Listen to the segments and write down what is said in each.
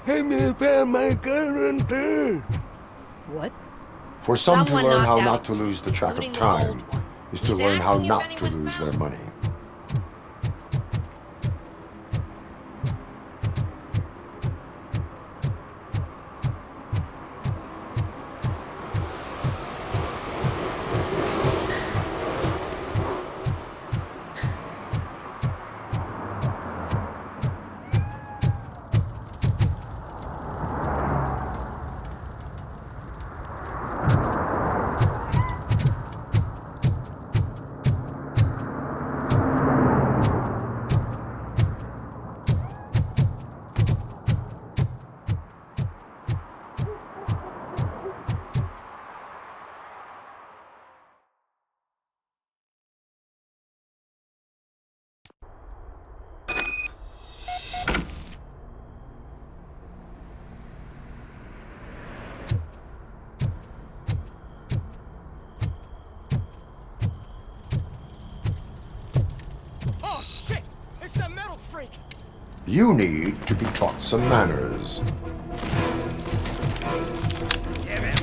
ให้มีแฟนใหม่กันทันที What? For some to Someone learn how knocked not out, to lose the track of including the time old one. is to He's learn how asking if not to anyone lose found their it. money. Oh shit! It's a metal freak! You need to be taught some manners. Yeah, man.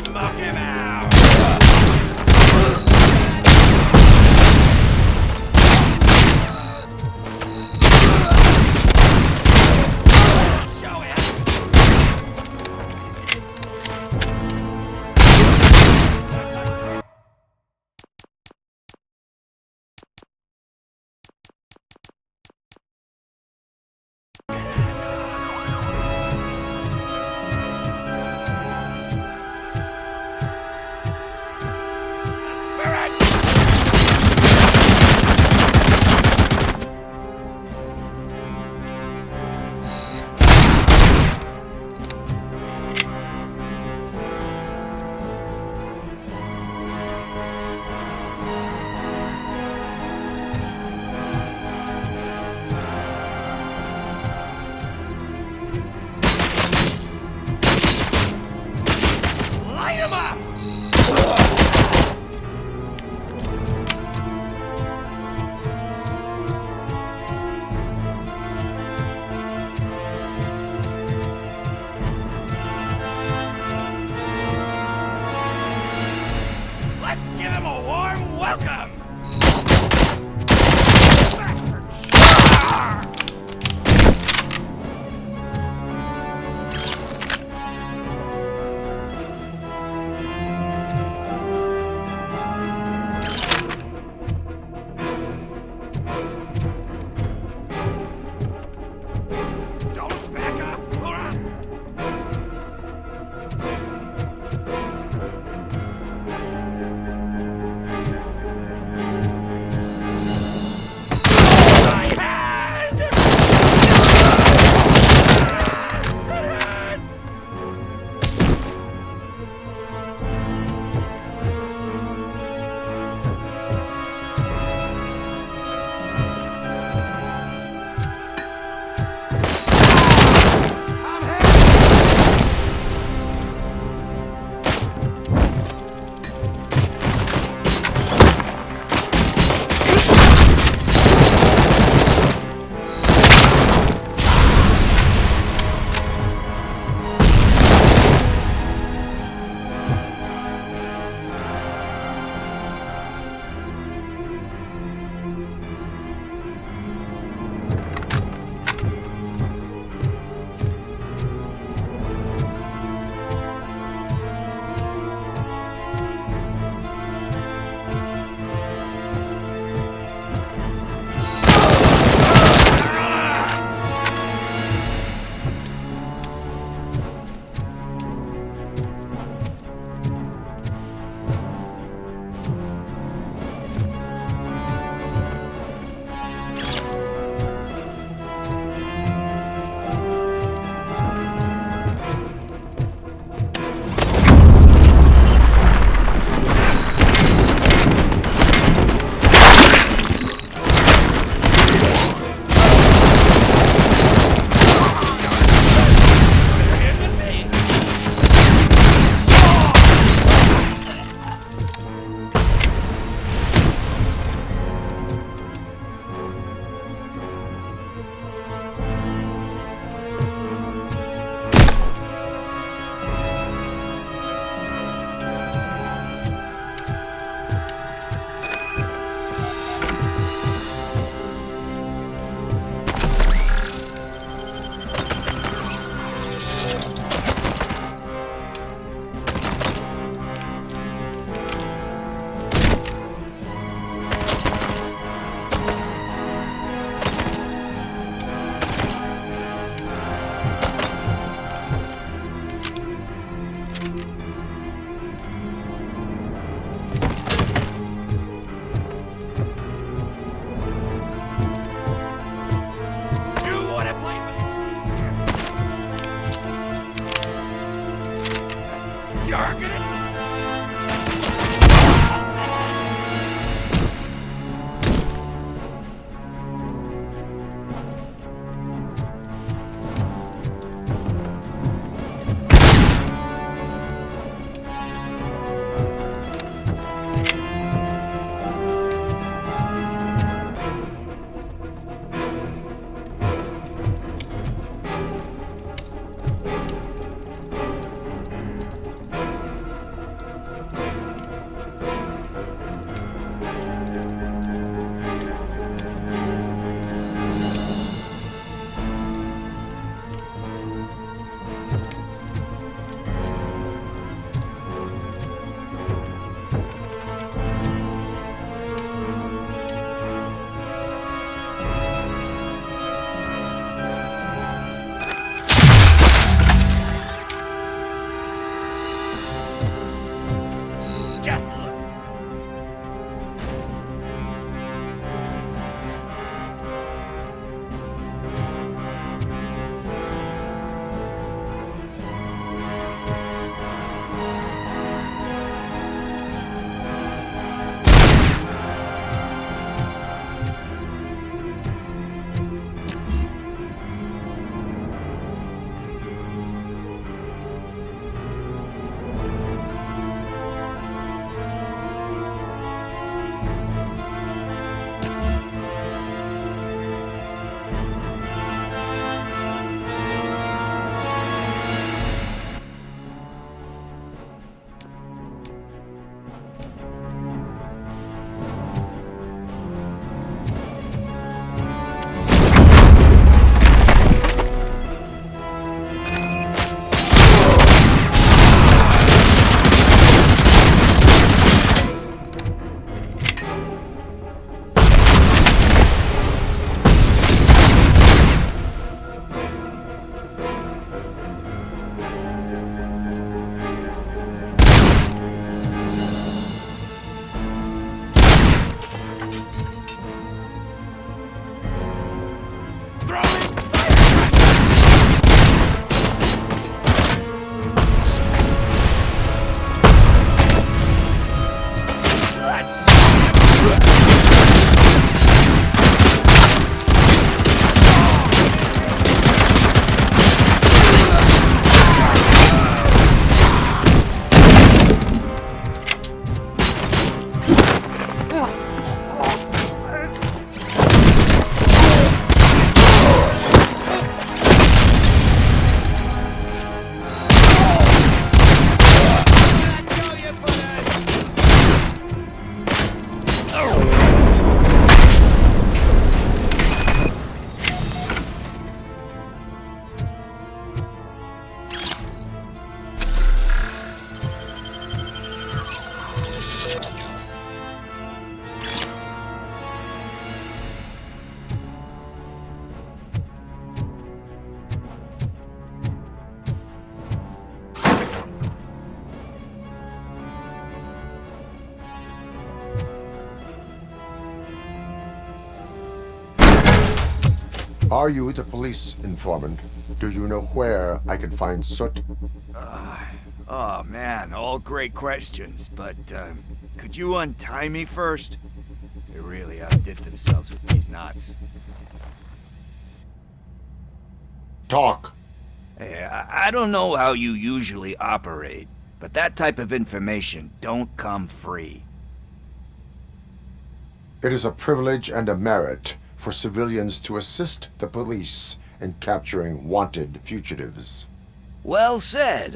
Smoke him out! Show it! Are you the police informant? Do you know where I can find Soot? Oh man, all great questions, but could you untie me first? They really outdid themselves with these knots. Talk. Hey, I don't know how you usually operate, but that type of information don't come free. It is a privilege and a merit for civilians to assist the police in capturing wanted fugitives. Well said.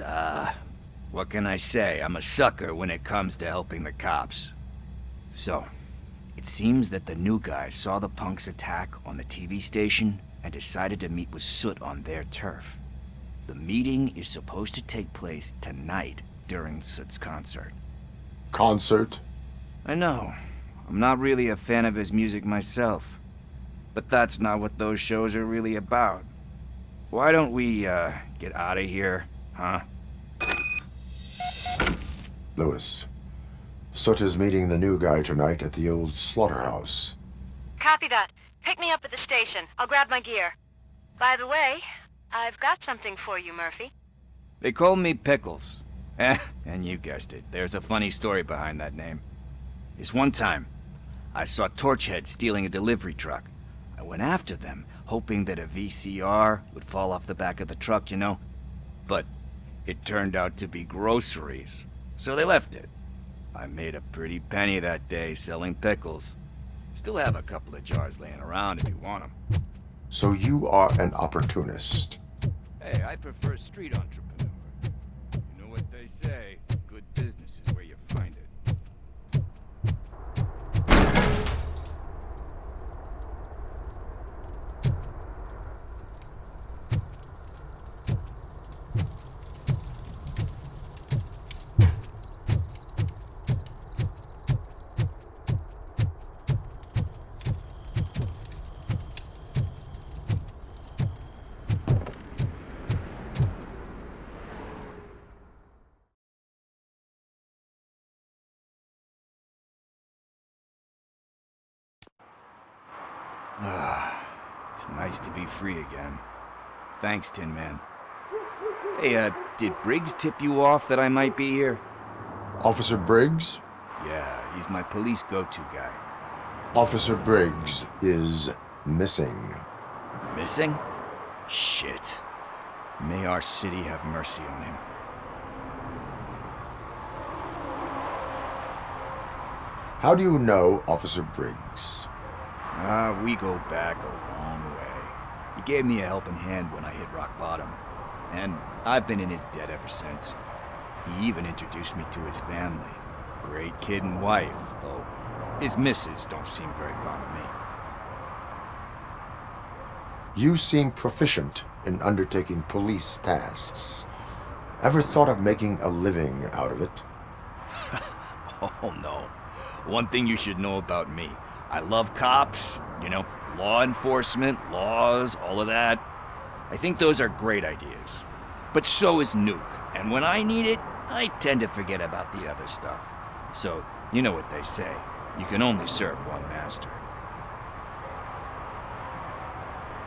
What can I say? I'm a sucker when it comes to helping the cops. So, it seems that the new guy saw the punks' attack on the TV station and decided to meet with Soot on their turf. The meeting is supposed to take place tonight during Soot's concert. Concert? I know. I'm not really a fan of his music myself. But that's not what those shows are really about. Why don't we, get out of here, huh? Lewis. Soot is meeting the new guy tonight at the old slaughterhouse. Copy that. Pick me up at the station. I'll grab my gear. By the way, I've got something for you, Murphy. They call me Pickles. And you guessed it. There's a funny story behind that name. This one time, I saw Torchhead stealing a delivery truck. I went after them, hoping that a VCR would fall off the back of the truck, you know? But it turned out to be groceries, so they left it. I made a pretty penny that day selling pickles. Still have a couple of jars laying around if you want them. So you are an opportunist. Hey, I prefer street entrepreneur. You know what they say, good business is where you find it. It's nice to be free again. Thanks, Tin Man. Hey, did Briggs tip you off that I might be here? Officer Briggs? Yeah, he's my police go-to guy. Officer Briggs is missing. Missing? Shit. May our city have mercy on him. How do you know Officer Briggs? We go back a long way. He gave me a helping hand when I hit rock bottom, and I've been in his debt ever since. He even introduced me to his family. Great kid and wife, though his missus don't seem very fond of me. You seem proficient in undertaking police tasks. Ever thought of making a living out of it? Oh no. One thing you should know about me. I love cops, you know, law enforcement, laws, all of that. I think those are great ideas. But so is Nuke, and when I need it, I tend to forget about the other stuff. So, you know what they say, you can only serve one master.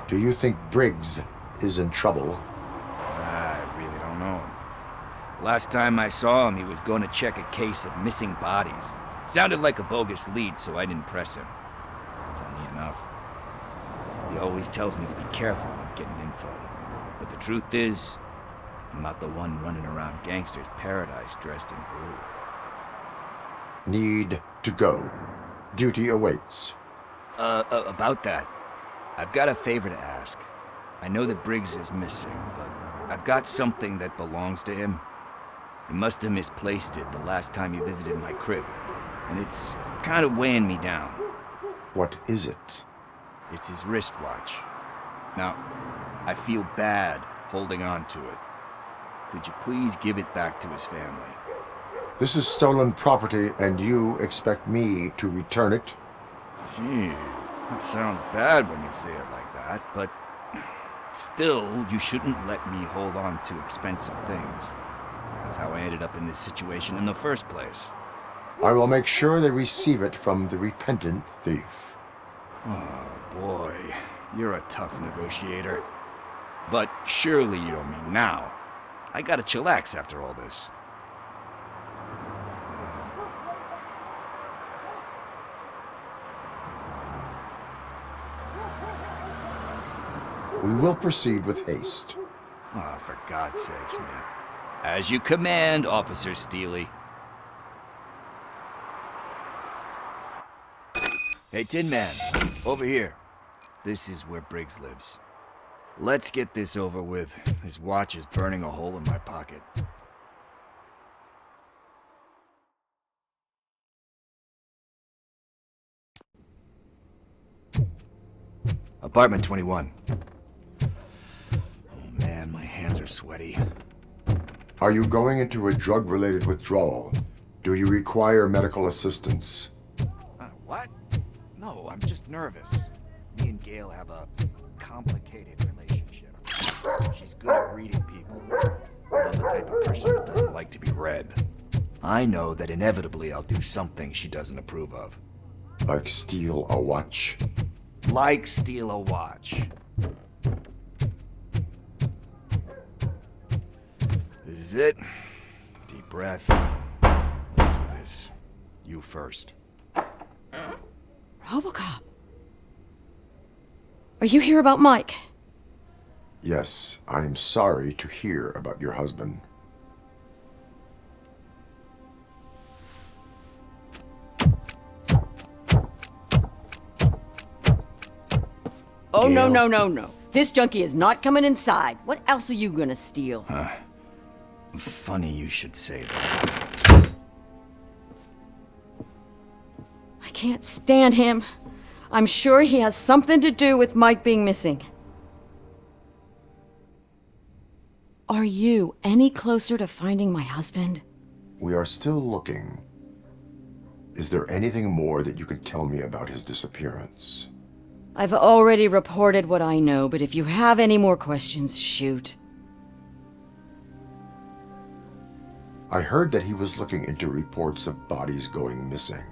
Do you think Briggs is in trouble? I really don't know. Last time I saw him, he was going to check a case of missing bodies. Sounded like a bogus lead, so I didn't press him. Funny enough. He always tells me to be careful when getting info. But the truth is, I'm not the one running around gangster's paradise dressed in blue. Need to go. Duty awaits. About that, I've got a favor to ask. I know that Briggs is missing, but I've got something that belongs to him. He must have misplaced it the last time he visited my crib, and it's kind of weighing me down. What is it? It's his wristwatch. Now, I feel bad holding on to it. Could you please give it back to his family? This is stolen property, and you expect me to return it? Gee, that sounds bad when you say it like that, but still, you shouldn't let me hold on to expensive things. That's how I ended up in this situation in the first place. I will make sure they receive it from the repentant thief. Oh, boy. You're a tough negotiator. But surely you don't mean now. I gotta chillax after all this. We will proceed with haste. Oh, for God's sakes, man. As you command, Officer Steely. Hey, Tin Man, over here. This is where Briggs lives. Let's get this over with. His watch is burning a hole in my pocket. Apartment 21. Oh man, my hands are sweaty. Are you going into a drug-related withdrawal? Do you require medical assistance? What? No, I'm just nervous. Me and Gail have a complicated relationship. She's good at reading people. I'm the type of person that doesn't like to be read. I know that inevitably I'll do something she doesn't approve of. Like steal a watch? Like steal a watch. This is it. Deep breath. Let's do this. You first. Robocop. Are you here about Mike? Yes, I am sorry to hear about your husband. Oh, no, Gail. no. This junkie is not coming inside. What else are you gonna steal? Funny you should say that. I can't stand him. I'm sure he has something to do with Mike being missing. Are you any closer to finding my husband? We are still looking. Is there anything more that you can tell me about his disappearance? I've already reported what I know, but if you have any more questions, shoot. I heard that he was looking into reports of bodies going missing.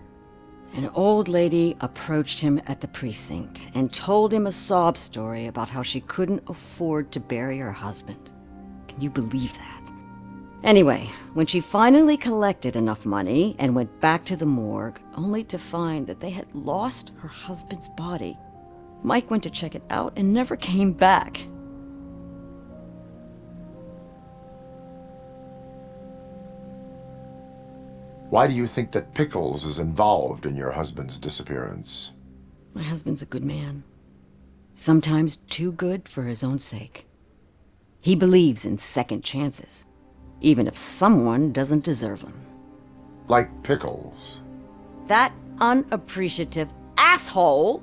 An old lady approached him at the precinct and told him a sob story about how she couldn't afford to bury her husband. Can you believe that? Anyway, when she finally collected enough money and went back to the morgue, only to find that they had lost her husband's body, Mike went to check it out and never came back. Why do you think that Pickles is involved in your husband's disappearance? My husband's a good man. Sometimes too good for his own sake. He believes in second chances, even if someone doesn't deserve them. Like Pickles. That unappreciative asshole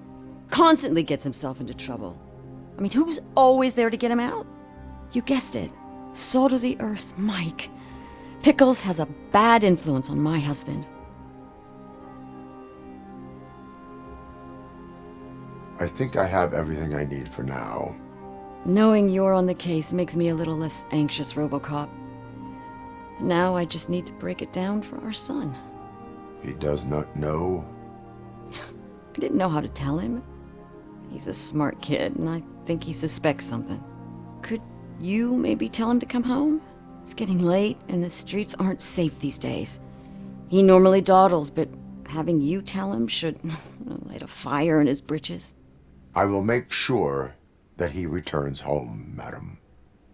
constantly gets himself into trouble. I mean, who's always there to get him out? You guessed it. Salt of the earth, Mike. Pickles has a bad influence on my husband. I think I have everything I need for now. Knowing you're on the case makes me a little less anxious, Robocop. Now I just need to break it down for our son. He does not know. I didn't know how to tell him. He's a smart kid, and I think he suspects something. Could you maybe tell him to come home? It's getting late, and the streets aren't safe these days. He normally dawdles, but having you tell him should light a fire in his britches. I will make sure that he returns home, madam.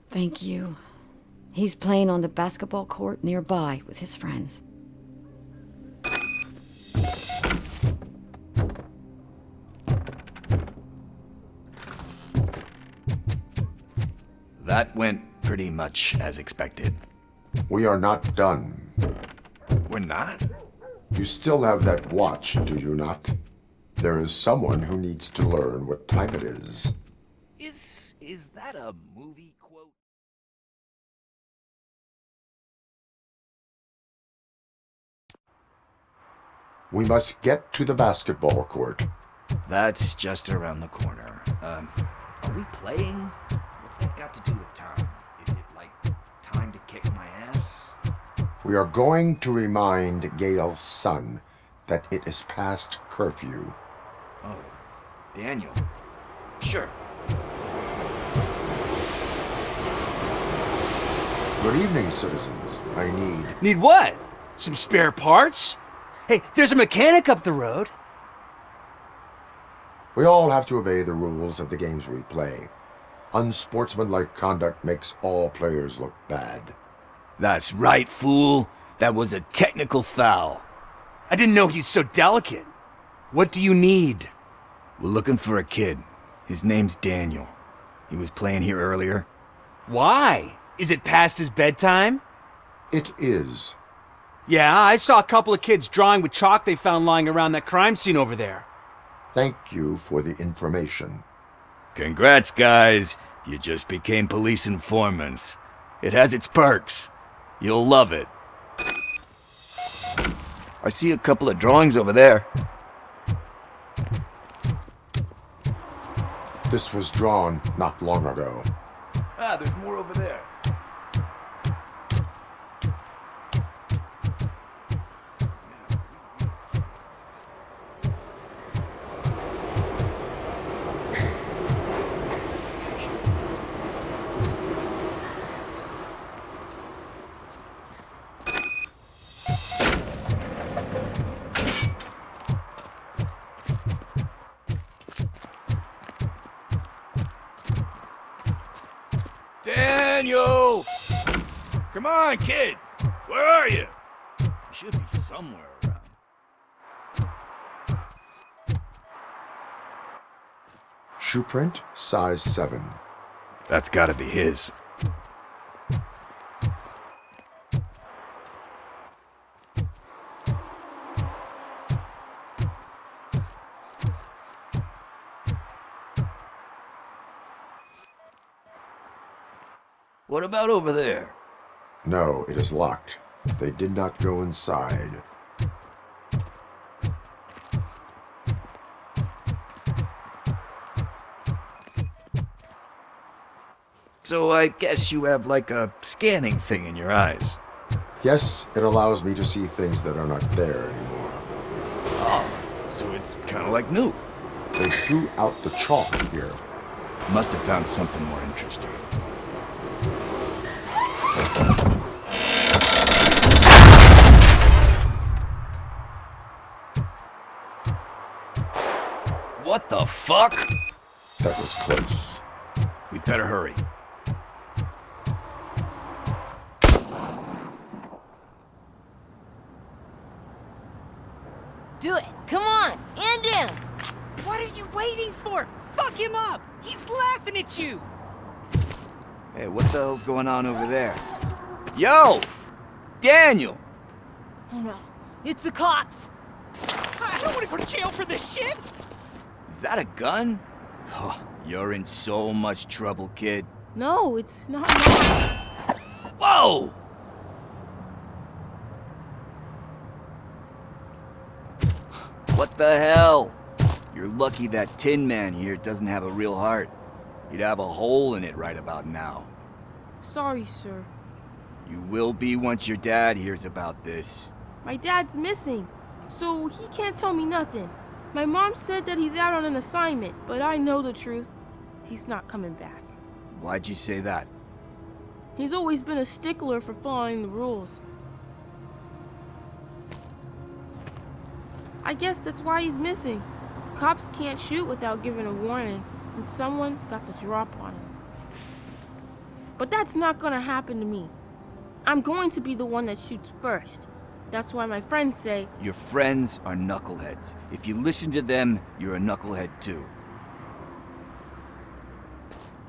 Thank you. He's playing on the basketball court nearby with his friends. That went pretty much as expected. We are not done. We're not? You still have that watch, do you not? There is someone who needs to learn what time it is. Is that a movie quote? We must get to the basketball court. That's just around the corner. Are we playing? What's that got to do with time? Is it like time to kick my ass? We are going to remind Gail's son that it is past curfew. Oh, Daniel. Sure. Good evening, citizens. I need... Need what? Some spare parts? Hey, there's a mechanic up the road. We all have to obey the rules of the games we play. Unsportsmanlike conduct makes all players look bad. That's right, fool. That was a technical foul. I didn't know he's so delicate. What do you need? We're looking for a kid. His name's Daniel. He was playing here earlier. Why? Is it past his bedtime? It is. Yeah, I saw a couple of kids drawing with chalk they found lying around that crime scene over there. Thank you for the information. Congrats, guys. You just became police informants. It has its perks. You'll love it. I see a couple of drawings over there. This was drawn not long ago. Ah, there's more over there. Daniel! Come on, kid! Where are you? You should be somewhere around. Shoe print, size 7. That's gotta be his. What about over there? No, it is locked. They did not go inside. So I guess you have like a scanning thing in your eyes. Yes, it allows me to see things that are not there anymore. So it's kind of like Nuke. They threw out the chalk here. Must have found something more interesting. What the fuck? That was close. We'd better hurry. Do it! Come on! End him! What are you waiting for? Fuck him up! He's laughing at you! Hey, what the hell's going on over there? Yo! Daniel! Oh no, it's the cops! I don't want to go to jail for this shit! Is that a gun? Oh, you're in so much trouble, kid. No, it's not mine. Whoa! What the hell? You're lucky that Tin Man here doesn't have a real heart. He'd have a hole in it right about now. Sorry, sir. You will be once your dad hears about this. My dad's missing, so he can't tell me nothing. My mom said that he's out on an assignment, but I know the truth. He's not coming back. Why'd you say that? He's always been a stickler for following the rules. I guess that's why he's missing. Cops can't shoot without giving a warning, and someone got the drop on him. But that's not gonna happen to me. I'm going to be the one that shoots first. That's why my friends say, Your friends are knuckleheads. If you listen to them, you're a knucklehead too.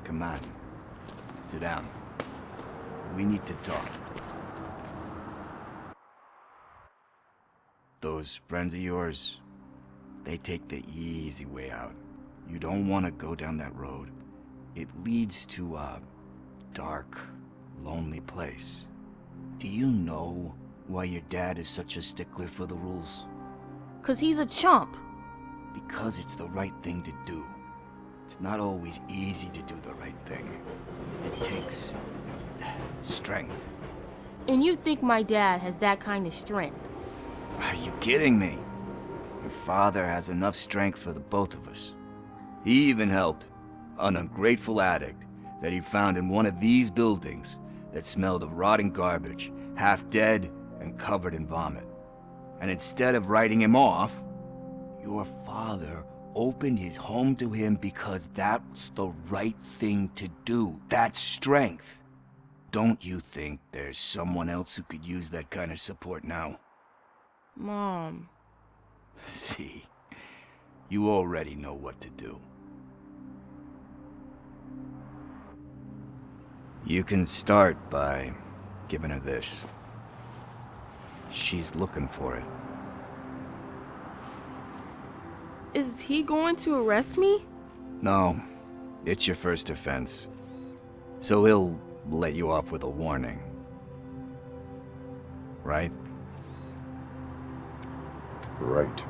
Come on. Sit down. We need to talk. Those friends of yours, they take the easy way out. You don't want to go down that road. It leads to a dark, lonely place. Do you know why your dad is such a stickler for the rules? 'cause he's a chump. Because it's the right thing to do. It's not always easy to do the right thing. It takes strength. And you think my dad has that kind of strength? Are you kidding me? Your father has enough strength for the both of us. He even helped An ungrateful addict that he found in one of these buildings that smelled of rotting garbage, half dead and covered in vomit. And instead of writing him off, your father opened his home to him because that's the right thing to do. That's strength. Don't you think there's someone else who could use that kind of support now? Mom. See, you already know what to do. You can start by giving her this. She's looking for it. Is he going to arrest me? No, it's your first offense. So he'll let you off with a warning. Right? Right.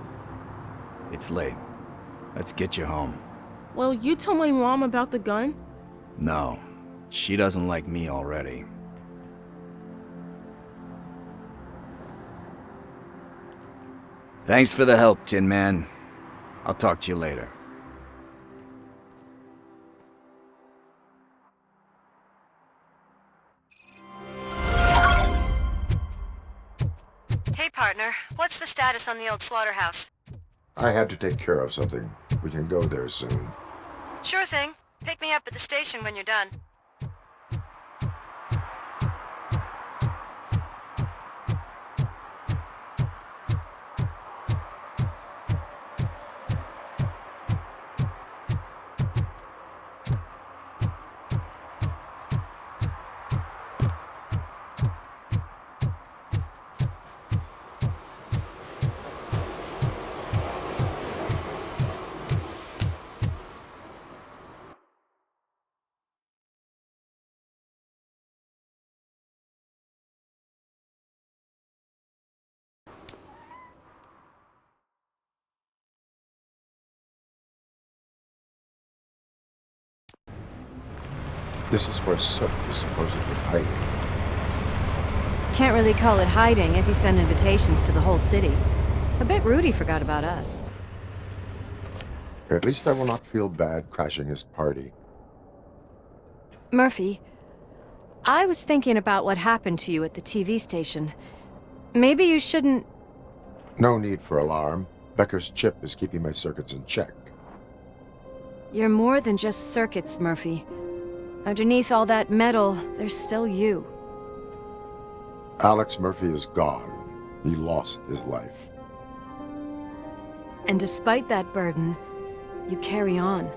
It's late. Let's get you home. Well, you told my mom about the gun? No, she doesn't like me already. Thanks for the help, Tin Man. I'll talk to you later. Hey, partner. What's the status on the old slaughterhouse? I had to take care of something. We can go there soon. Sure thing. Pick me up at the station when you're done. This is where Sook is supposedly hiding. Can't really call it hiding if he sent invitations to the whole city. A bit rude he forgot about us. At least I will not feel bad crashing his party. Murphy, I was thinking about what happened to you at the TV station. Maybe you shouldn't... No need for alarm. Becker's chip is keeping my circuits in check. You're more than just circuits, Murphy. Underneath all that metal, there's still you. Alex Murphy is gone. He lost his life. And despite that burden, you carry on.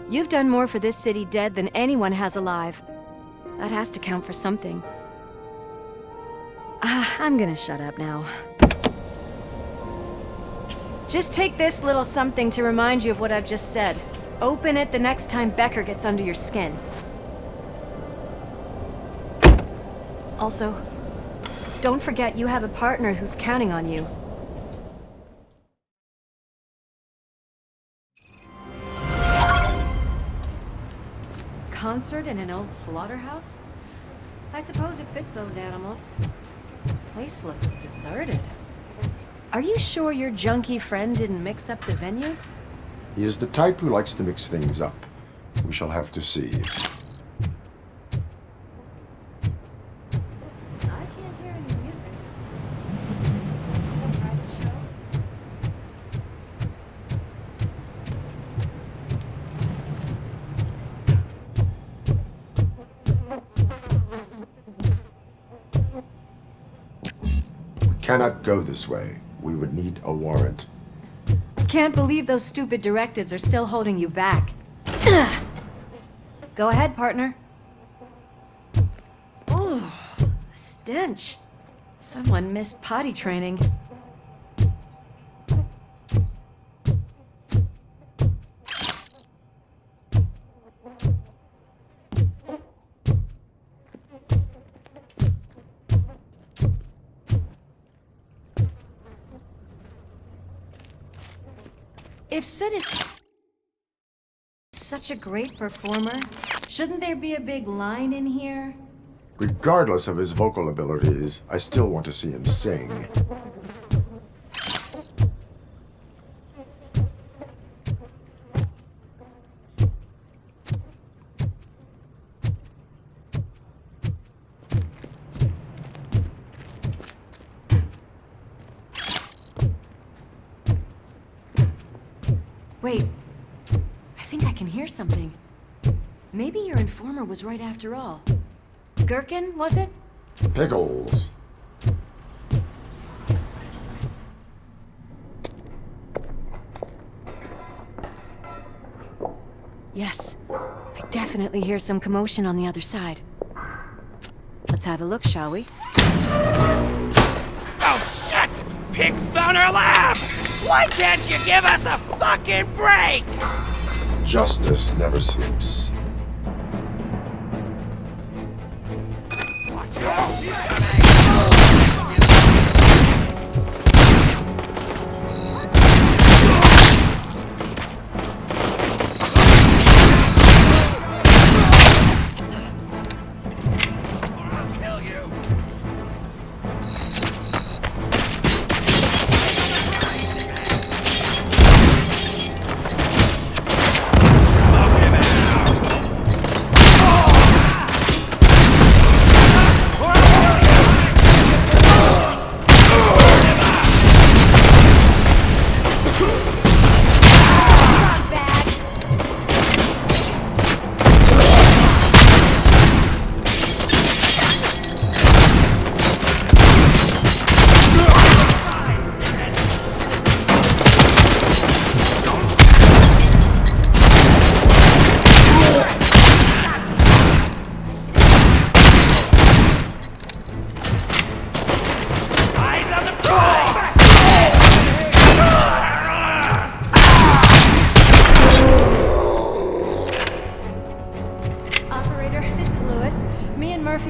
You've done more for this city dead than anyone has alive. That has to count for something. I'm gonna shut up now. Just take this little something to remind you of what I've just said. Open it the next time Becker gets under your skin. Also, don't forget you have a partner who's counting on you. Concert in an old slaughterhouse? I suppose it fits those animals. Place looks deserted. Are you sure your junkie friend didn't mix up the venues? He is the type who likes to mix things up. We shall have to see. I can't hear any music. Is this supposed to be a private show? We cannot go this way. We would need a warrant. Can't believe those stupid directives are still holding you back. Go ahead, partner. Oh, the stench. Someone missed potty training. If Sid is such a great performer, shouldn't there be a big line in here? Regardless of his vocal abilities, I still want to see him sing. Wait. I think I can hear something. Maybe your informer was right after all. Gherkin, was it? Pickles. Yes. I definitely hear some commotion on the other side. Let's have a look, shall we? Oh, shit! Pig found our lab! Why can't you give us a fucking break? Justice never sleeps.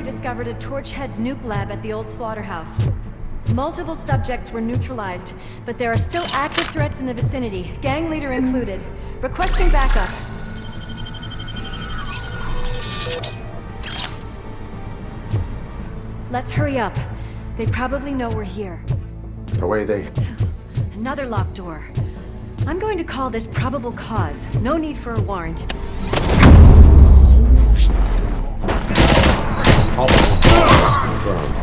Discovered a Torchhead's nuke lab at the old slaughterhouse. Multiple subjects were neutralized, but there are still active threats in the vicinity, gang leader included. Requesting backup. Let's hurry up. They probably know we're here. The way they... Another locked door. I'm going to call this probable cause. No need for a warrant. Probable cause confirmed.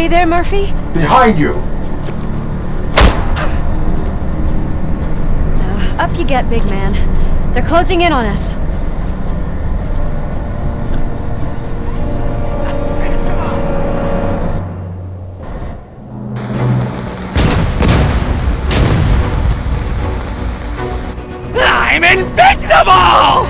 okay there, Murphy? Behind you! Up you get, big man. They're closing in on us. I'm invincible!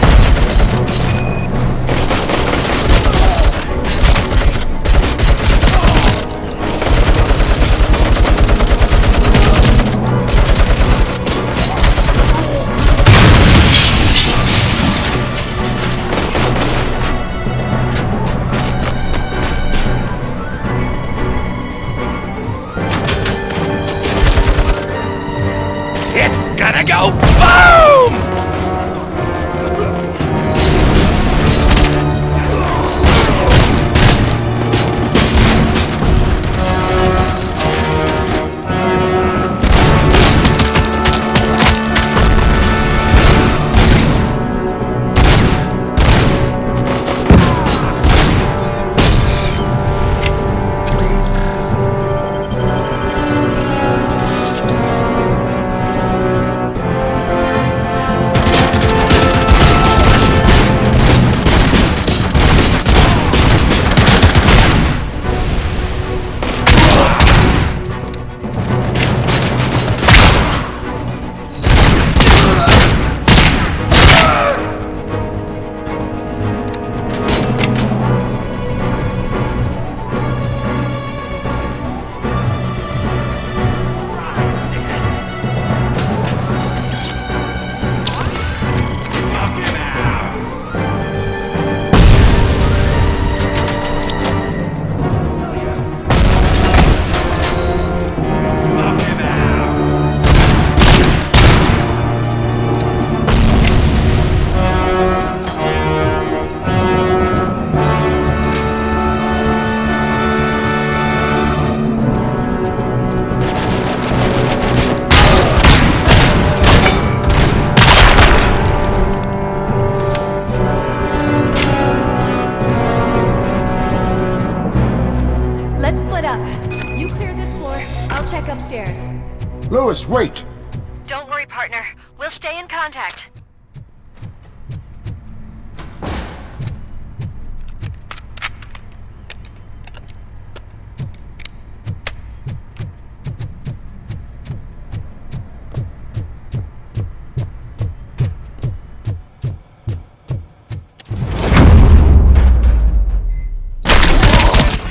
It's gonna go boom! Let's split up. You clear this floor, I'll check upstairs. Lewis, wait! Don't worry, partner. We'll stay in contact.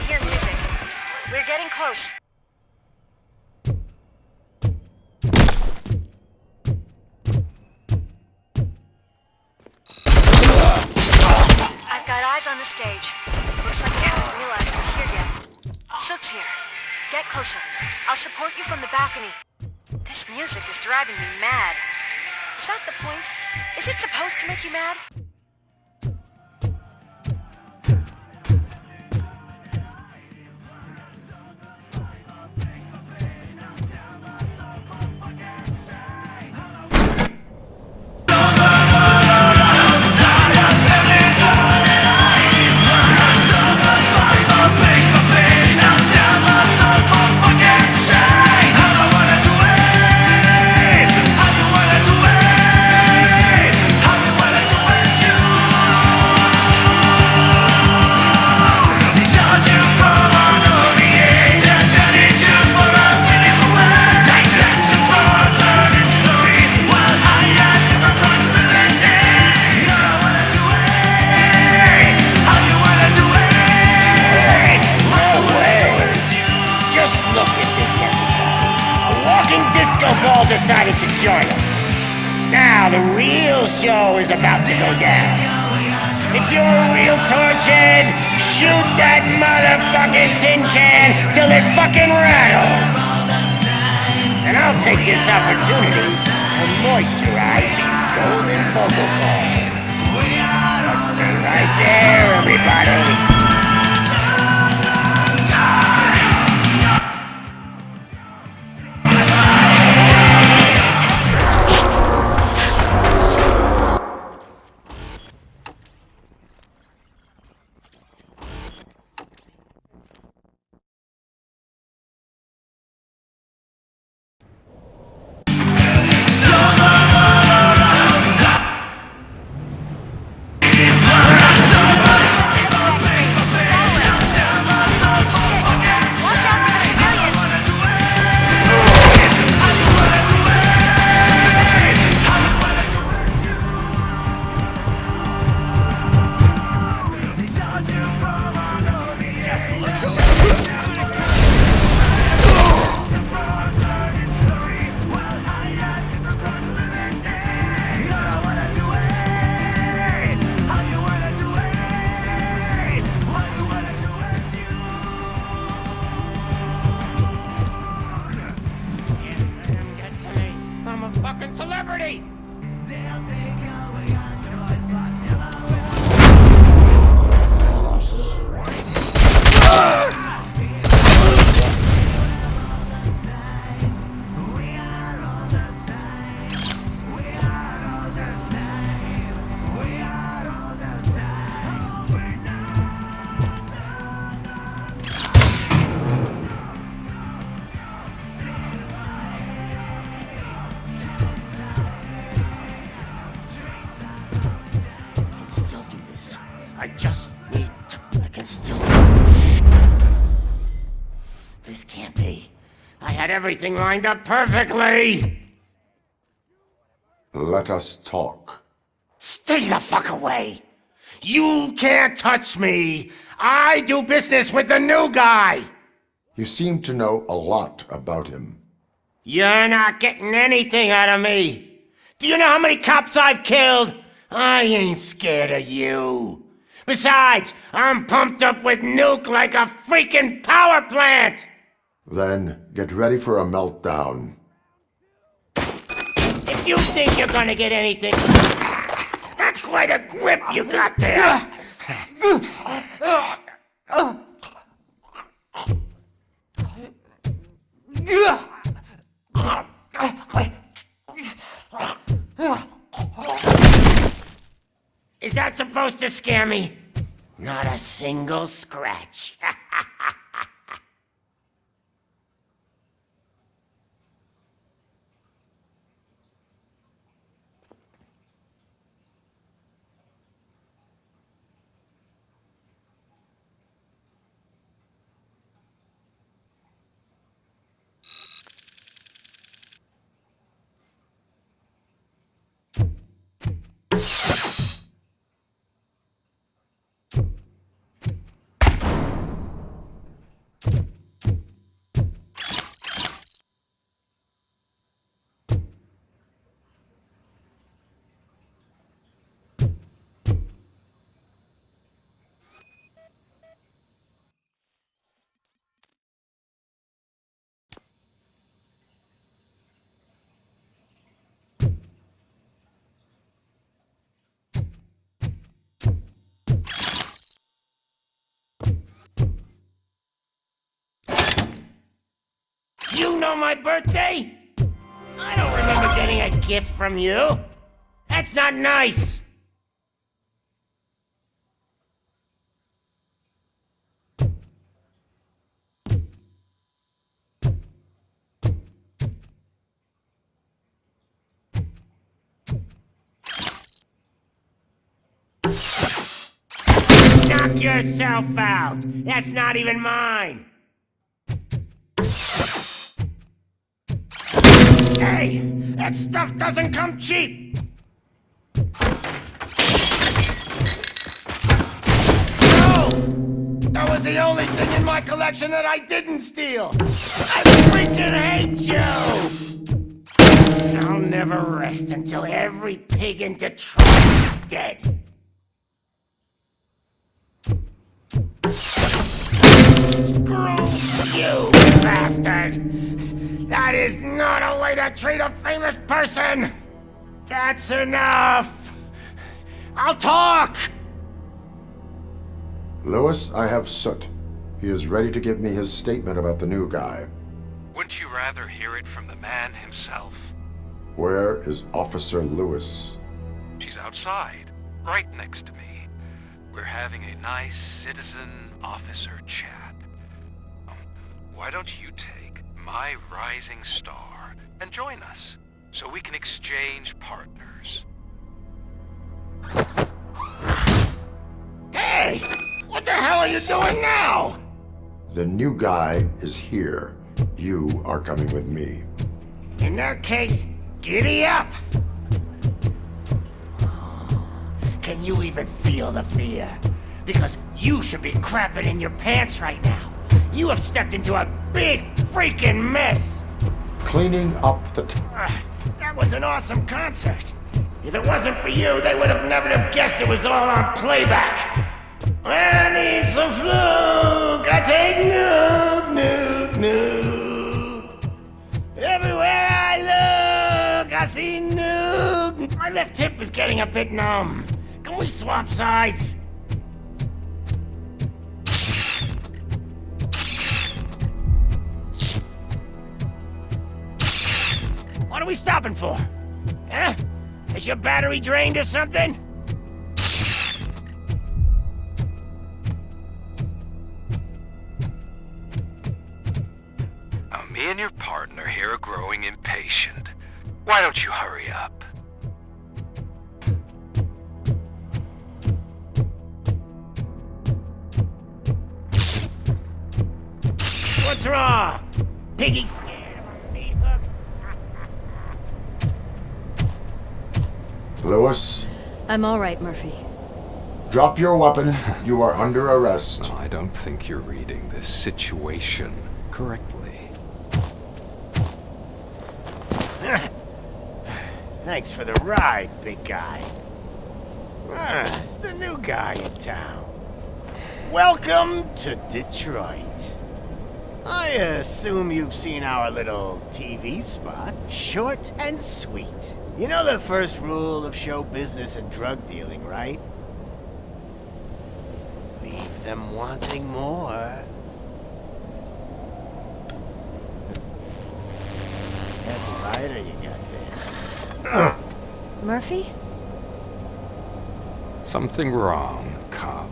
Hear music. We're getting close. I've got eyes on the stage. Looks like they haven't realized we're here yet. Sook's here. Get closer. I'll support you from the balcony. This music is driving me mad. Is that the point? Is it supposed to make you mad? Ball decided to join us. Now the real show is about to go down. If you're a real torchhead, shoot that motherfucking tin can till it fucking rattles. And I'll take this opportunity to moisturize these golden vocal cords. Let's stay right there, everybody. I just need to... I can still... This can't be. I had everything lined up perfectly! Let us talk. Stay the fuck away! You can't touch me! I do business with the new guy! You seem to know a lot about him. You're not getting anything out of me! Do you know how many cops I've killed? I ain't scared of you. Besides, I'm pumped up with nuke like a freaking power plant! Then get ready for a meltdown. If you think you're gonna get anything... That's quite a grip you got there! Is that supposed to scare me? Not a single scratch. You know my birthday? I don't remember getting a gift from you. That's not nice. Knock yourself out. That's not even mine. Hey, that stuff doesn't come cheap! No! That was the only thing in my collection that I didn't steal! I freaking hate you! I'll never rest until every pig in Detroit is dead. Screw you, bastard! That is not a way to treat a famous person! That's enough! I'll talk! Lewis, I have Soot. He is ready to give me his statement about the new guy. Wouldn't you rather hear it from the man himself? Where is Officer Lewis? She's outside, right next to me. We're having a nice citizen-officer chat. Why don't you take my rising star and join us, so we can exchange partners? Hey! What the hell are you doing now? The new guy is here. You are coming with me. In that case, giddy up! Can you even feel the fear? Because you should be crapping in your pants right now. You have stepped into a big freaking mess! Cleaning up the that was an awesome concert. If it wasn't for you, they would have never have guessed it was all on playback. When I need some fluke, I take nuke, nuke, nuke. Everywhere I look, I see nuke. I My left hip is getting a bit numb. Can we swap sides? What are we stopping for? Huh? Is your battery drained or something? Me and your partner here are growing impatient. Why don't you hurry up? What's wrong? Piggy scared of a meat hook? Lewis, I'm all right, Murphy. drop your weapon. You are under arrest. I don't think you're reading this situation correctly. Thanks for the ride, big guy. It's the new guy in town. Welcome to Detroit. I assume you've seen our little TV spot. Short and sweet. You know the first rule of show business and drug dealing, right? Leave them wanting more. That's a lighter you got there. Murphy? Something wrong, cop.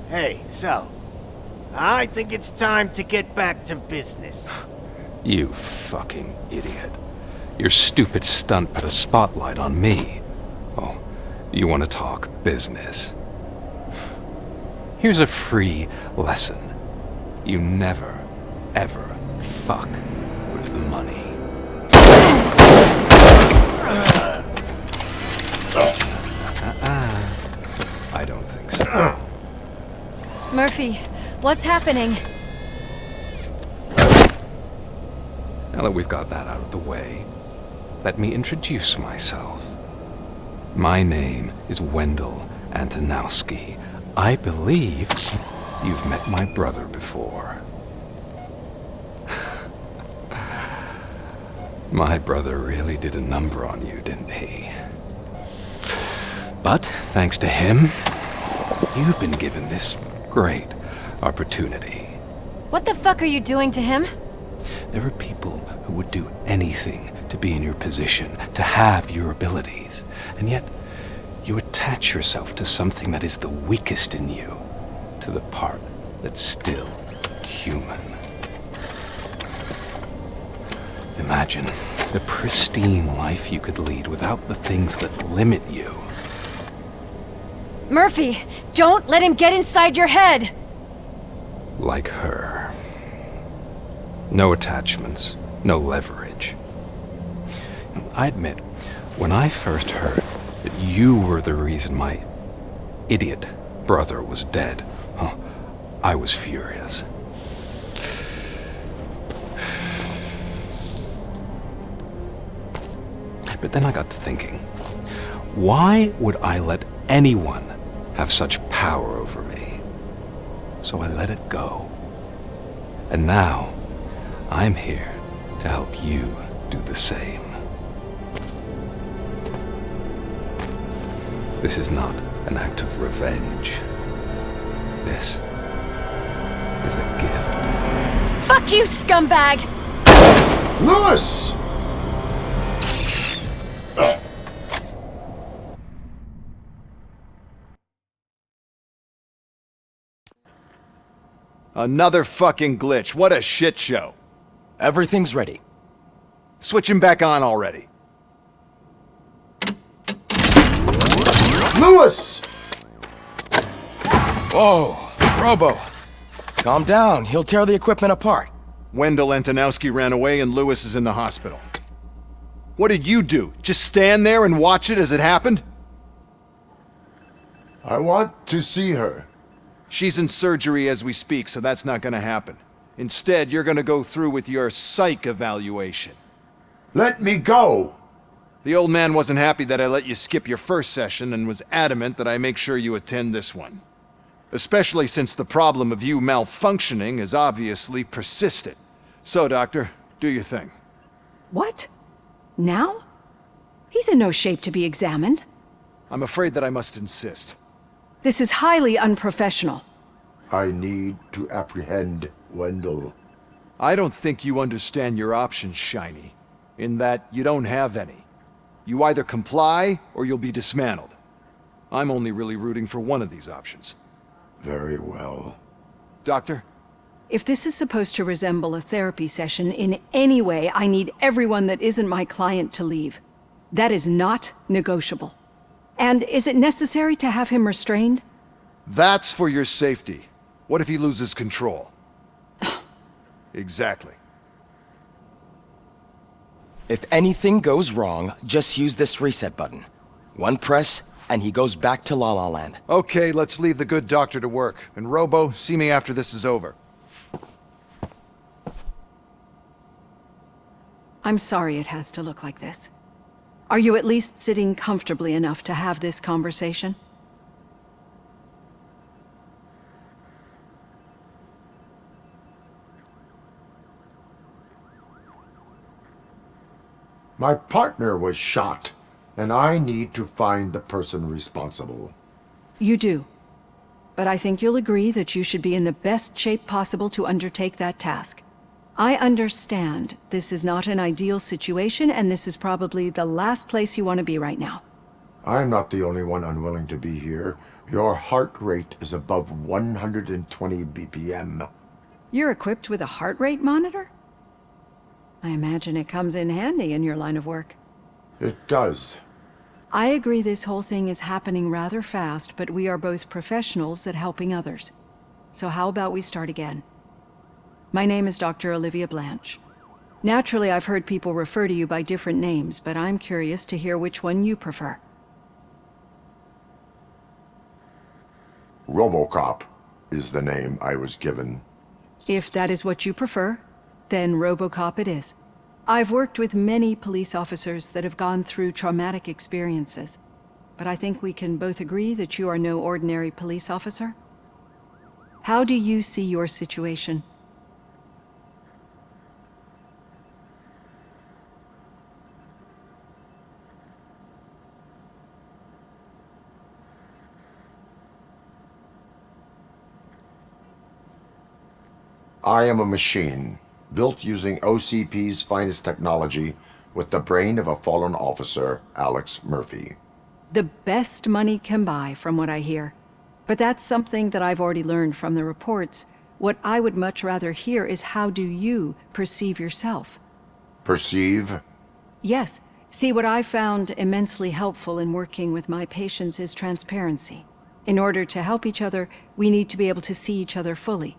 Hey, so, I think it's time to get back to business. You fucking idiot. Your stupid stunt put a spotlight on me. Oh, you want to talk business? Here's a free lesson. You never, ever fuck with the money. I don't think so. Murphy, what's happening? Now that we've got that out of the way, let me introduce myself. My name is Wendell Antonowski. I believe you've met my brother before. My brother really did a number on you, didn't he? But thanks to him, you've been given this great opportunity. What the fuck are you doing to him? There are people who would do anything to be in your position, to have your abilities, and yet you attach yourself to something that is the weakest in you, to the part that's still human. Imagine the pristine life you could lead without the things that limit you. Murphy, don't let him get inside your head! Like her. No attachments, no leverage. I admit, when I first heard that you were the reason my idiot brother was dead, I was furious. But then I got to thinking, why would I let anyone have such power over me? So I let it go. And now, I'm here to help you do the same. This is not an act of revenge. This is a gift. Fuck you, scumbag! Lewis! Another fucking glitch. What a shit show. Everything's ready. Switch him back on already. Lewis! Whoa, Robo. Calm down. He'll tear the equipment apart. Wendell Antonowski ran away and Lewis is in the hospital. What did you do? Just stand there and watch it as it happened? I want to see her. She's in surgery as we speak, so that's not gonna happen. Instead, you're gonna go through with your psych evaluation. Let me go! The old man wasn't happy that I let you skip your first session and was adamant that I make sure you attend this one. Especially since the problem of you malfunctioning is obviously persistent. So, Doctor, do your thing. What? Now? He's in no shape to be examined. I'm afraid that I must insist. This is highly unprofessional. I need to apprehend Wendell. I don't think you understand your options, Shiny. In that you don't have any. You either comply, or you'll be dismantled. I'm only really rooting for one of these options. Very well. Doctor? If this is supposed to resemble a therapy session in any way, I need everyone that isn't my client to leave. That is not negotiable. And is it necessary to have him restrained? That's for your safety. What if he loses control? Exactly. If anything goes wrong, just use this reset button. One press, and he goes back to La La Land. Okay, let's leave the good doctor to work. And Robo, see me after this is over. I'm sorry it has to look like this. Are you at least sitting comfortably enough to have this conversation? My partner was shot, and I need to find the person responsible. You do. But I think you'll agree that you should be in the best shape possible to undertake that task. I understand this is not an ideal situation, and this is probably the last place you want to be right now. I'm not the only one unwilling to be here. Your heart rate is above 120 BPM. You're equipped with a heart rate monitor? I imagine it comes in handy in your line of work. It does. I agree this whole thing is happening rather fast, but we are both professionals at helping others. So how about we start again? My name is Dr. Olivia Blanche. Naturally, I've heard people refer to you by different names, but I'm curious to hear which one you prefer. Robocop is the name I was given. If that is what you prefer, then Robocop it is. I've worked with many police officers that have gone through traumatic experiences, but I think we can both agree that you are no ordinary police officer. How do you see your situation? I am a machine, built using OCP's finest technology with the brain of a fallen officer, Alex Murphy. The best money can buy, from what I hear. But that's something that I've already learned from the reports. What I would much rather hear is how do you perceive yourself? Perceive? Yes. See, what I found immensely helpful in working with my patients is transparency. In order to help each other, we need to be able to see each other fully.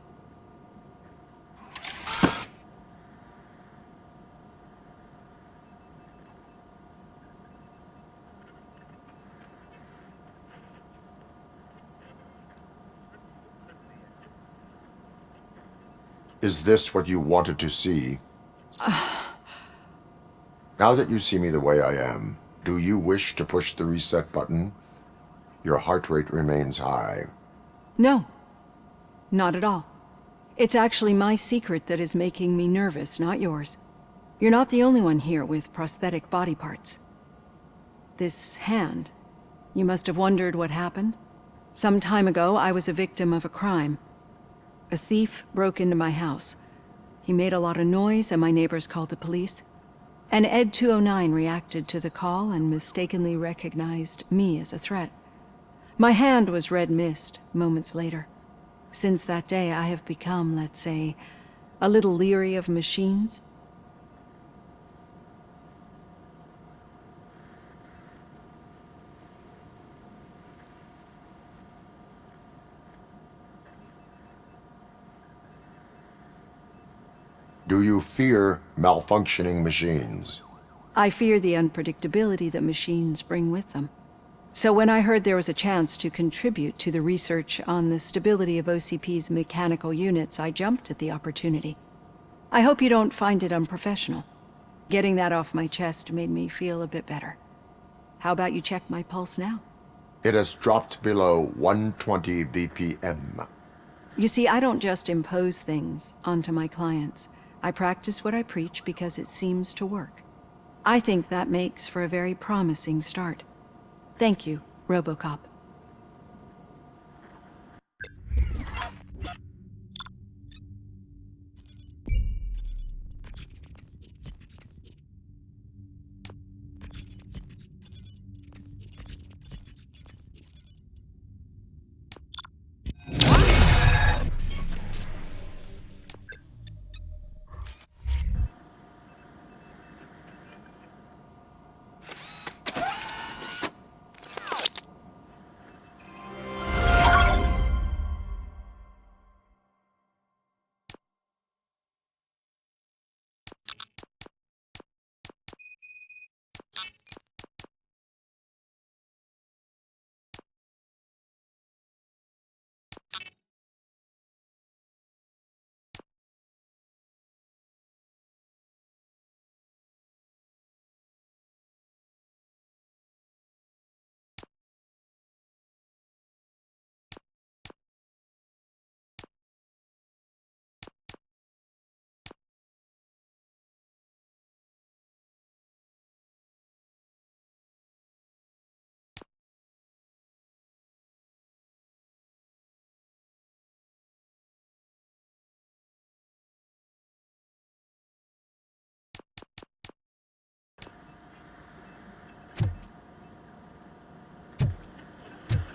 Is this what you wanted to see? Now that you see me the way I am, do you wish to push the reset button? Your heart rate remains high. No, not at all. It's actually my secret that is making me nervous, not yours. You're not the only one here with prosthetic body parts. This hand, you must have wondered what happened. Some time ago, I was a victim of a crime. A thief broke into my house. He made a lot of noise and my neighbors called the police. And Ed 209 reacted to the call and mistakenly recognized me as a threat. My hand was red mist moments later. Since that day, I have become, let's say, a little leery of machines. Do you fear malfunctioning machines? I fear the unpredictability that machines bring with them. So when I heard there was a chance to contribute to the research on the stability of OCP's mechanical units, I jumped at the opportunity. I hope you don't find it unprofessional. Getting that off my chest made me feel a bit better. How about you check my pulse now? It has dropped below 120 BPM. You see, I don't just impose things onto my clients. I practice what I preach because it seems to work. I think that makes for a very promising start. Thank you, Robocop.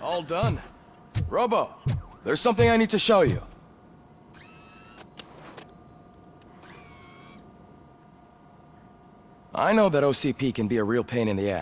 All done. Robo, there's something I need to show you. I know that OCP can be a real pain in the ass.